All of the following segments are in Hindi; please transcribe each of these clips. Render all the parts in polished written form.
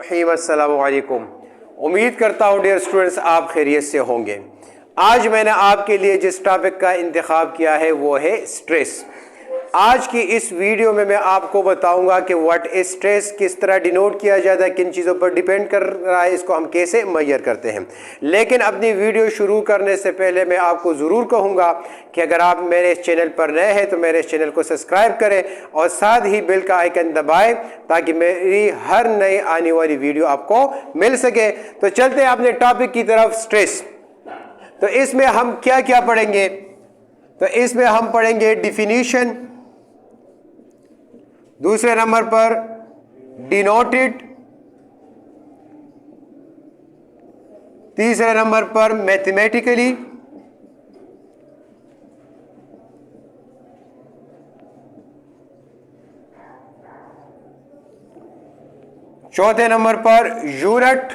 अस्सलामु अलैकुम। उम्मीद करता हूँ डियर स्टूडेंट्स आप खैरियत से होंगे। आज मैंने आपके लिए जिस टॉपिक का इंतखाब किया है वो है स्ट्रेस। आज की इस वीडियो में मैं आपको बताऊंगा कि व्हाट इज स्ट्रेस, किस तरह डिनोट किया जाता है, किन चीज़ों पर डिपेंड कर रहा है, इसको हम कैसे मेजर करते हैं। लेकिन अपनी वीडियो शुरू करने से पहले मैं आपको ज़रूर कहूँगा कि अगर आप मेरे इस चैनल पर नए हैं तो मेरे इस चैनल को सब्सक्राइब करें और साथ ही बेल का आइकन दबाएं ताकि मेरी हर नई आने वाली वीडियो आपको मिल सके। तो चलते हैं अपने टॉपिक की तरफ, स्ट्रेस। तो इसमें हम क्या क्या पढ़ेंगे? तो इसमें हम पढ़ेंगे डिफिनीशन, दूसरे नंबर पर डिनोटेड, तीसरे नंबर पर मैथमेटिकली, चौथे नंबर पर यूनिट,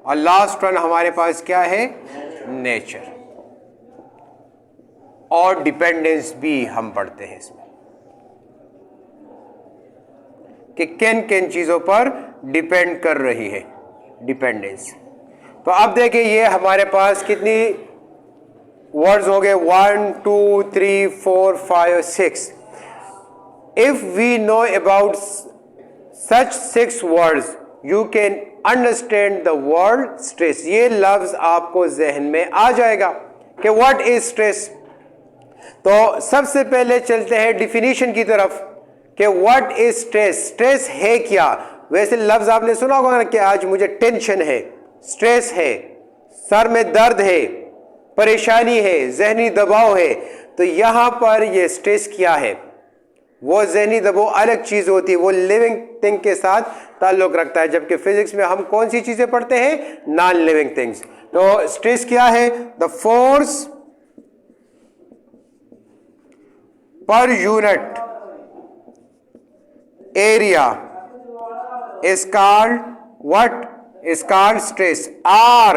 और लास्ट वन हमारे पास क्या है? नेचर। और डिपेंडेंस भी हम पढ़ते हैं इसमें कि किन किन चीजों पर डिपेंड कर रही है डिपेंडेंस। तो अब देखिए ये हमारे पास कितनी वर्ड्स हो गए? 1 2 3 4 5 6। If we know about such 6 words you can understand the word stress. ये लफ्ज आपको जहन में आ जाएगा कि व्हाट इज स्ट्रेस। तो सबसे पहले चलते हैं डिफिनीशन की तरफ कि व्हाट इज स्ट्रेस। स्ट्रेस है क्या? वैसे लफ्ज आपने सुना होगा ना कि आज मुझे टेंशन है, स्ट्रेस है, सर में दर्द है, परेशानी है, जहनी दबाव है। तो यहां पर यह स्ट्रेस क्या है? वो जहनी दबाव अलग चीज होती है, वो लिविंग थिंग के साथ ताल्लुक रखता है, जबकि फिजिक्स में हम कौन सी चीजें पढ़ते हैं? Non living things. तो स्ट्रेस क्या है? The force per unit area is called what? Is called stress, or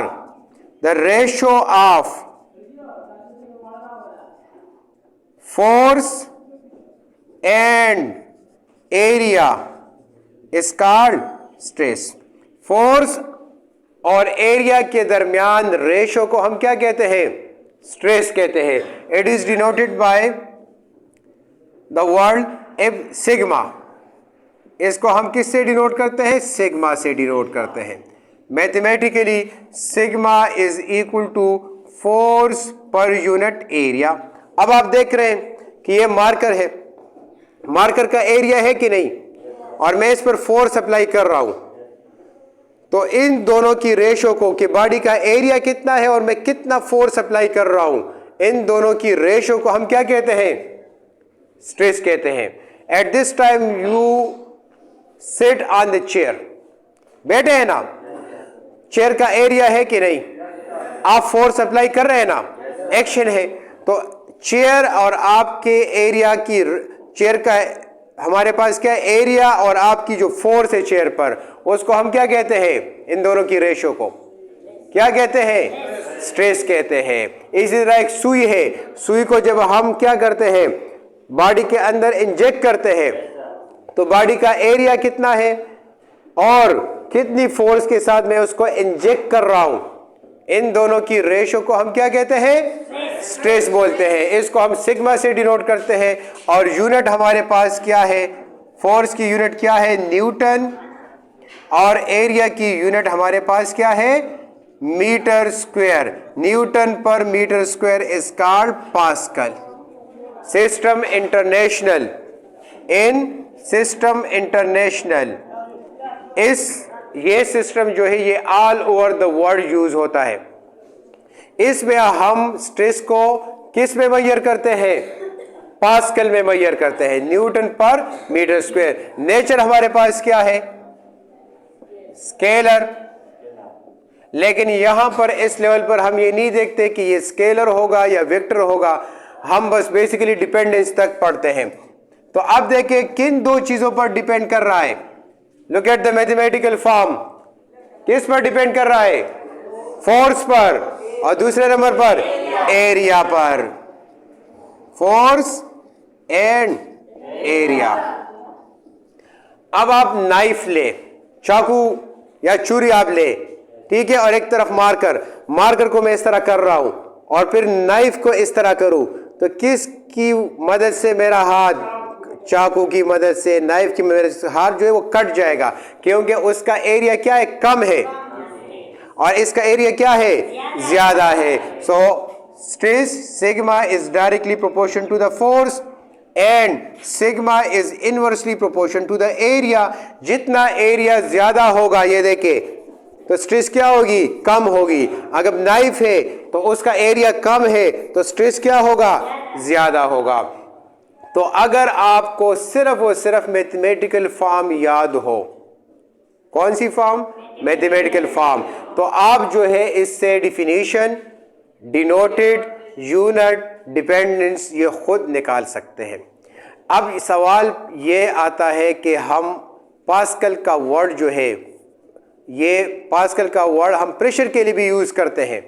the ratio of force and area is called stress। Force और एरिया के दरमियान रेशो को हम क्या कहते हैं? स्ट्रेस कहते हैं। It is denoted by the word F sigma. इसको हम किससे डिनोट करते हैं? सिग्मा से डिनोट करते हैं। Mathematically sigma is equal to force per unit area. अब आप देख रहे हैं कि ये मार्कर है, मार्कर का एरिया है कि नहीं, और मैं इस पर फोर्स अप्लाई कर रहा हूं। तो इन दोनों की रेशो को कि बॉडी का एरिया कितना है और मैं कितना फोर्स अप्लाई कर रहा हूं, इन दोनों की रेशो को हम क्या कहते हैं? स्ट्रेस कहते हैं। At this time you sit on the chair, बैठे हैं ना, चेयर का एरिया है कि नहीं, आप फोर्स अप्लाई कर रहे हैं ना, एक्शन है। तो चेयर और आपके एरिया की, चेयर का हमारे पास क्या एरिया और आपकी जो फोर्स है चेयर पर, उसको हम क्या कहते हैं? इन दोनों की रेशो को क्या कहते हैं? स्ट्रेस कहते हैं। इसी तरह एक सुई है, सुई को जब हम क्या करते हैं? बॉडी के अंदर इंजेक्ट करते हैं तो बॉडी का एरिया कितना है और कितनी फोर्स के साथ मैं उसको इंजेक्ट कर रहा हूं, इन दोनों की रेशो को हम क्या कहते हैं? स्ट्रेस बोलते हैं। इसको हम सिग्मा से डिनोट करते हैं। और यूनिट हमारे पास क्या है? फोर्स की यूनिट क्या है? न्यूटन। और एरिया की यूनिट हमारे पास क्या है? Metre square. Newton per metre square is called pascal. System international, in system international, ये सिस्टम जो है ये all over the world use होता है। इसमें हम स्ट्रेस को किस में मेजर करते हैं? पास्कल में मेजर करते हैं, Newton per metre square. Nature हमारे पास क्या है? स्केलर। लेकिन यहां पर इस लेवल पर हम ये नहीं देखते कि ये स्केलर होगा या वेक्टर होगा, हम बस बेसिकली डिपेंडेंस तक पढ़ते हैं। तो अब देखें किन दो चीजों पर डिपेंड कर रहा है। Look at the mathematical form. किस पर डिपेंड कर रहा है? फोर्स पर, और दूसरे नंबर पर एरिया पर। Force and area. अब आप नाइफ ले, चाकू या छुरी आप ले, ठीक है, और एक तरफ मार्कर को मैं इस तरह कर रहा हूं और फिर नाइफ को इस तरह करूं, तो किसकी मदद से मेरा हाथ, चाकू की मदद से, नाइफ की मदद से हाथ जो है वो कट जाएगा, क्योंकि उसका एरिया क्या है, कम है, और इसका एरिया क्या है, ज्यादा है। So stress sigma is directly proportion to the force and sigma is inversely proportion to the area. जितना एरिया ज्यादा होगा, ये देखे, तो स्ट्रेस क्या होगी, कम होगी। अगर नाइफ है तो उसका एरिया कम है तो स्ट्रेस क्या होगा, ज्यादा होगा। तो अगर आपको सिर्फ और सिर्फ मैथमेटिकल फॉर्म याद हो, कौन सी फॉर्म, मैथमेटिकल फॉर्म, तो आप जो है इससे डिफिनीशन, डिनोटेड, यूनिट, डिपेंडेंस ये खुद निकाल सकते हैं। अब सवाल ये आता है कि हम पास्कल का वर्ड जो है, ये पास्कल का वर्ड हम प्रेशर के लिए भी यूज करते हैं।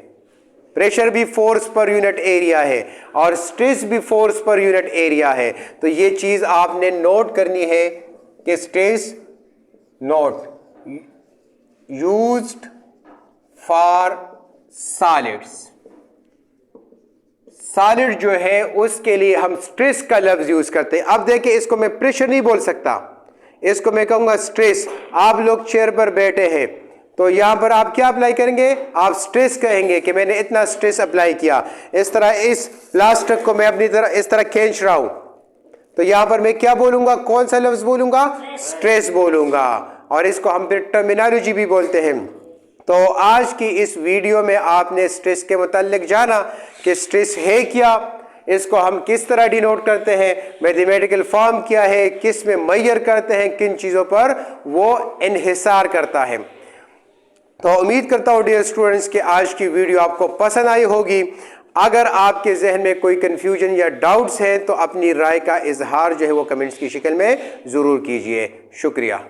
प्रेशर भी फोर्स पर यूनिट एरिया है और स्ट्रेस भी फोर्स पर यूनिट एरिया है। तो ये चीज आपने नोट करनी है कि stress note used for solids, solid जो है उसके लिए हम स्ट्रेस का लफ्ज यूज करते हैं। अब देखिए, इसको मैं प्रेशर नहीं बोल सकता, इसको मैं कहूंगा स्ट्रेस। आप लोग चेयर पर बैठे हैं तो यहां पर आप क्या अप्लाई करेंगे, आप स्ट्रेस कहेंगे कि मैंने इतना स्ट्रेस अप्लाई किया। इस तरह इस प्लास्टिक को मैं अपनी तरह इस तरह खींच रहा हूं, तो यहां पर मैं क्या बोलूंगा, कौन सा लफ्ज बोलूंगा, स्ट्रेस बोलूंगा, और इसको हम फिर टर्मिनोलॉजी भी बोलते हैं। तो आज की इस वीडियो में आपने स्ट्रेस के मुताल्लिक जाना कि स्ट्रेस है क्या, इसको हम किस तरह डिनोट करते हैं, मैथमेटिकल फॉर्म क्या है, किस में मेजर करते हैं, किन चीज़ों पर वो इन्हिसार करता है। तो उम्मीद करता हूँ डियर स्टूडेंट्स कि आज की वीडियो आपको पसंद आई होगी। अगर आपके जहन में कोई कन्फ्यूजन या डाउट्स हैं तो अपनी राय का इजहार जो है वो कमेंट्स की शक्ल में ज़रूर कीजिए। शुक्रिया।